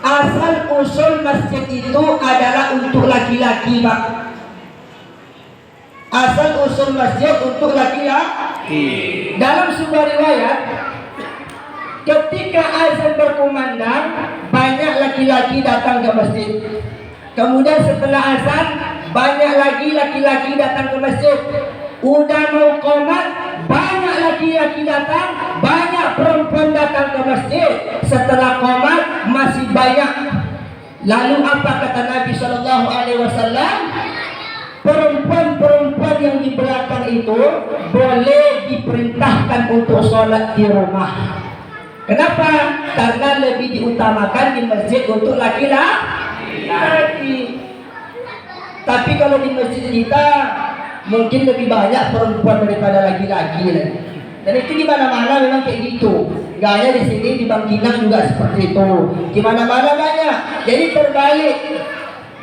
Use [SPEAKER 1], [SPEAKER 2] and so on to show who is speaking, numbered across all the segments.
[SPEAKER 1] asal usul masjid itu adalah untuk laki-laki, Pak. Asal usul masjid untuk laki-laki. Dalam sebuah riwayat, ketika azan berkumandang, banyak laki-laki datang ke masjid. Kemudian setelah azan, banyak lagi laki-laki datang ke masjid. Udah mau qomat, banyak laki-laki datang, banyak perempuan datang ke masjid. Setelah qomat masih banyak. Lalu apa kata Nabi SAW? Perempuan-perempuan yang di belakang itu boleh diperintahkan untuk sholat di rumah. Kenapa? Karena lebih diutamakan di masjid untuk laki-laki. Tapi kalau di masjid kita mungkin lebih banyak perempuan daripada laki-laki. Dan itu di mana-mana memang kayak gitu. Gak hanya di sini, di Bangkinang juga seperti itu. Di mana-mana banyak. Jadi terbalik.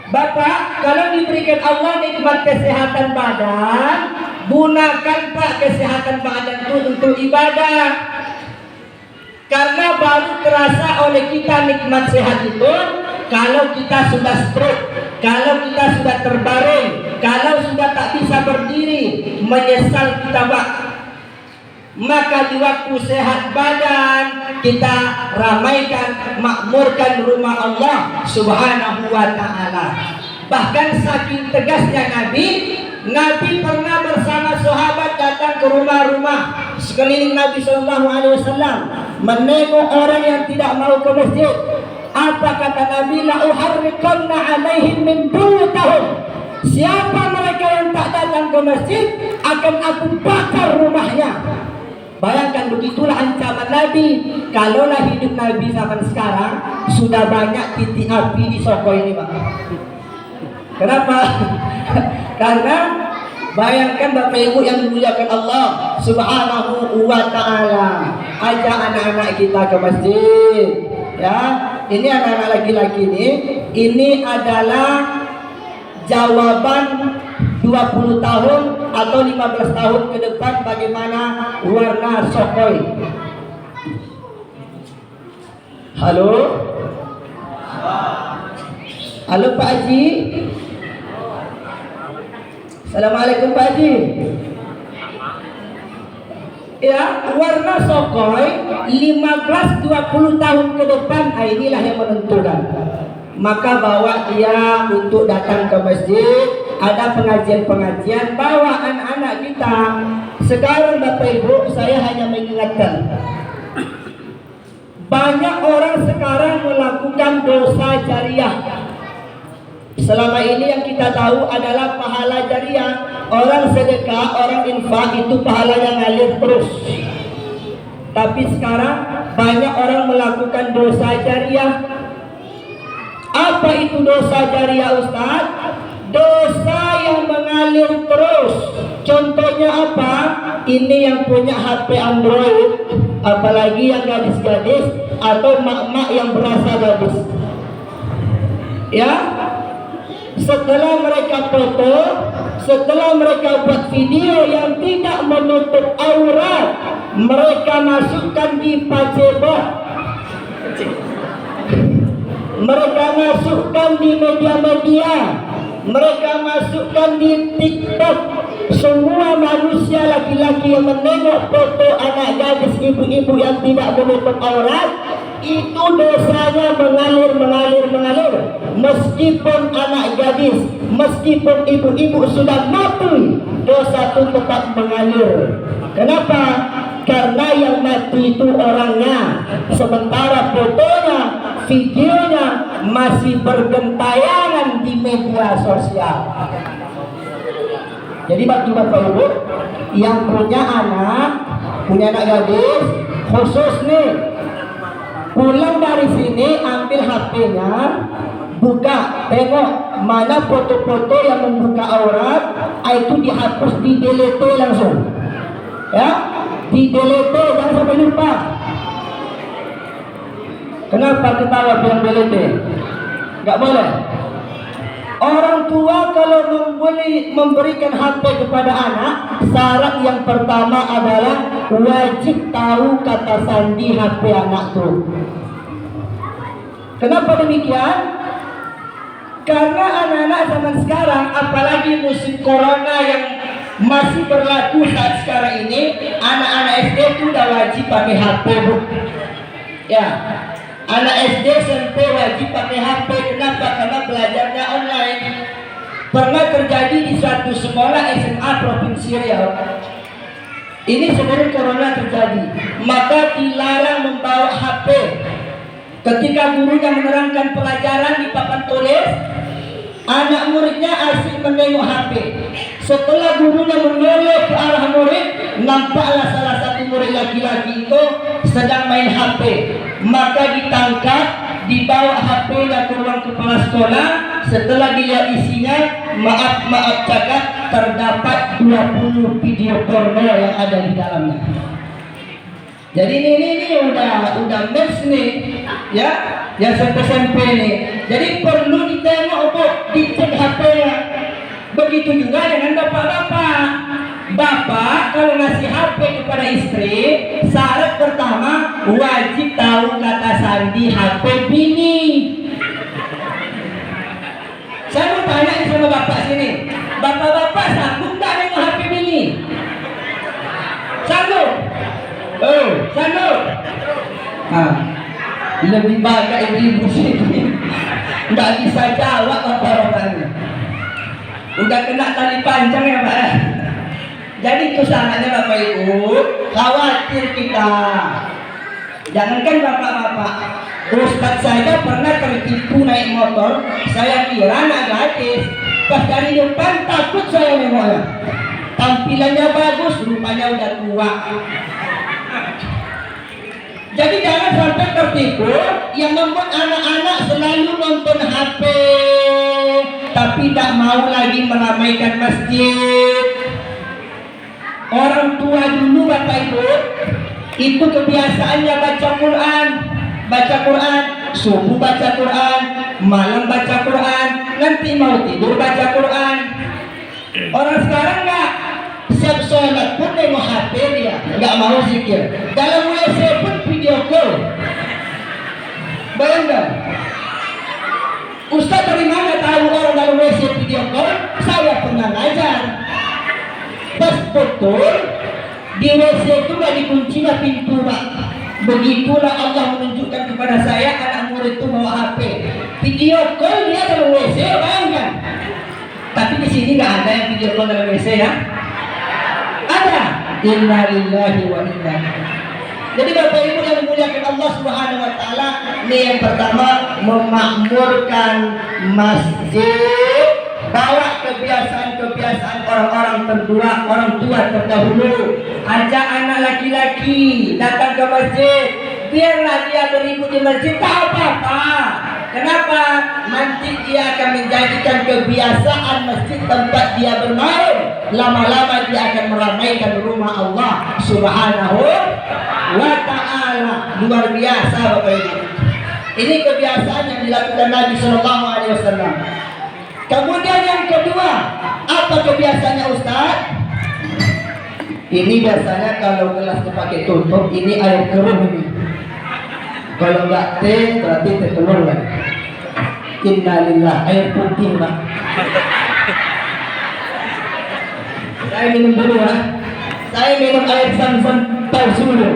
[SPEAKER 1] Bapak, kalau diberikan Allah nikmat kesehatan badan, gunakan Pak kesehatan badan itu untuk ibadah. Karena baru terasa oleh kita nikmat sehat itu kalau kita sudah stroke, kalau kita sudah terbaring, kalau sudah tak bisa berdiri, menyesal kita, Pak. Maka di waktu sehat badan kita ramaikan, makmurkan rumah Allah Subhanahu wa ta'ala. Bahkan saking tegasnya Nabi pernah bersama sahabat datang ke rumah-rumah sekeliling Nabi SAW, menengok orang yang tidak mau ke masjid. Apa kata Nabi? La uharriqanna alaihim min buyutihim. Siapa mereka yang tak datang ke masjid, akan aku bakar rumahnya. Bayangkan, begitulah ancaman Nabi. Kalaulah hidup Nabi zaman sekarang, sudah banyak titik api di Soko ini, Pak. Kenapa? Karena bayangkan Bapak Ibu yang dimuliakan Allah Subhanahu wa ta'ala, ajak anak-anak kita ke masjid. Ya, ini anak-anak laki-laki ini adalah jawaban 20 tahun atau 15 tahun ke depan bagaimana warna Sokoi. Halo? Halo Pak Haji. Assalamualaikum Pak Haji. Ya, warna Sokoi 15-20 tahun ke depan, inilah yang menentukan. Maka bawa dia untuk datang ke masjid, ada pengajian-pengajian, bawa anak-anak kita. Sekarang Bapak Ibu, saya hanya mengingatkan, banyak orang sekarang melakukan dosa jariah. Selama ini yang kita tahu adalah pahala jariah. Orang sedekah, orang infak itu pahalanya ngalir terus. Tapi sekarang banyak orang melakukan dosa jariah. Apa itu dosa jariah, Ustaz? Dosa yang mengalir terus. Contohnya apa? Ini yang punya HP Android, apalagi yang gadis-gadis atau mak-mak yang berasa gadis. Ya, setelah mereka foto, setelah mereka buat video yang tidak menutup aurat, mereka masukkan di Facebook, mereka masukkan di media-media, mereka masukkan di TikTok. Semua manusia laki-laki yang menengok foto anak gadis, ibu-ibu yang tidak menutup aurat, itu dosanya mengalir. Meskipun anak gadis, meskipun ibu-ibu sudah mati, dosa itu tetap mengalir. Kenapa? Karena yang mati itu orangnya, sementara fotonya, videonya masih bergentayangan di media sosial. Jadi bagi Bapak Ibu yang punya anak gadis, khusus nih, pulang dari sini ambil HP-nya, buka, tengok mana foto-foto yang membuka aurat, itu dihapus, di delete langsung. Ya, di delete, jangan sampai lupa. Kenapa ketawa bilang delete? Gak boleh. Orang tua kalau memberikan HP kepada anak, syarat yang pertama adalah wajib tahu kata sandi HP anak tuh. Kenapa demikian? Karena anak-anak zaman sekarang, apalagi musim corona yang masih berlaku saat sekarang ini, anak-anak SD itu udah wajib pakai HP, Bu. Ya, anak SD SMP wajib pakai HP. Kenapa? Karena belajarnya online. Pernah terjadi di suatu sekolah SMA Provinsi Riau. Ini sebelum corona terjadi, maka dilarang membawa HP. Ketika gurunya menerangkan pelajaran di papan tulis, anak muridnya asik menengok HP. Setelah gurunya menoleh ke arah murid, nampaklah salah satu murid laki-laki itu sedang main HP. Maka ditangkap, dibawa HP-nya ke ruang kepala sekolah. Setelah dilihat isinya, maaf cakap, terdapat 20 video porno yang ada di dalamnya. Jadi ini udah mess nih, ya, yang SMP nih. Jadi perlu ditengok, Bu, dicek HP-nya. Begitu juga dengan bapak-bapak. Bapak kalau ngasih HP kepada istri, syarat pertama wajib tahu kata sandi HP bini. Saya mau tanya sama bapak sini, bapak-bapak sanggup nggak nengok HP bini? Sanggup? Oh, sanggup. Nah, lebih banyak ibu-ibu sini nggak bisa jawab apa-apanya. Udah kena tali panjang ya, Pak. Jadi itu sangatnya Bapak Ibu, khawatir kita. Jangankan bapak-bapak, Ustadz saja pernah tertipu naik motor. Saya kira nak gratis. Pas dari depan takut saya nengoknya. Tampilannya bagus, rupanya udah tua. Jadi jangan sampai tertipu yang membuat anak-anak selalu nonton HP, tapi tak mau lagi meramaikan masjid. Orang tua dulu Bapak Ibu, itu kebiasaannya baca Quran, subuh baca Quran, malam baca Quran, nanti mau tidur baca Quran. Orang sekarang enggak, siap sholat pun nengok HP dia, enggak mau zikir. Dalam WC pun video call. Bayangkan, Ustaz dari mana tahu orang dalam WC video call? Saya pernah ngajar. Pas betul di WC itu nggak dikuncinya pintu, Pak. Begitulah Allah menunjukkan kepada saya anak murid itu bawa HP. Video call dia dalam WC, bayangkan. Tapi di sini nggak ada yang video call dalam WC ya. Ada. Innalillahi wa inna ilaihi. Jadi Bapak Ibu yang dimuliakan Allah Subhanahu wa taala, ini yang pertama memakmurkan masjid, bawa kebiasaan-kebiasaan orang-orang terdua, orang tua terdahulu. Ajak anak laki-laki datang ke masjid, biarlah dia beribut di masjid, tak apa-apa. Kenapa? Nanti dia akan menjadikan kebiasaan masjid tempat dia bermain. Lama-lama dia akan meramaikan rumah Allah Subhanahu wa ta'ala. Luar biasa Bapak Ibu. Ini kebiasaan yang dilakukan Nabi Sallallahu Alaihi Wasallam. Kemudian yang kedua, apa kebiasaannya Ustaz? Ini biasanya kalau gelas dipakai tutup, ini air keruh ini. Kalau enggak teh, berarti teh telur kan. Innalillah, air putih Pak. Saya minum dulu ya. Saya minum air Zam-Zam palsu dulu.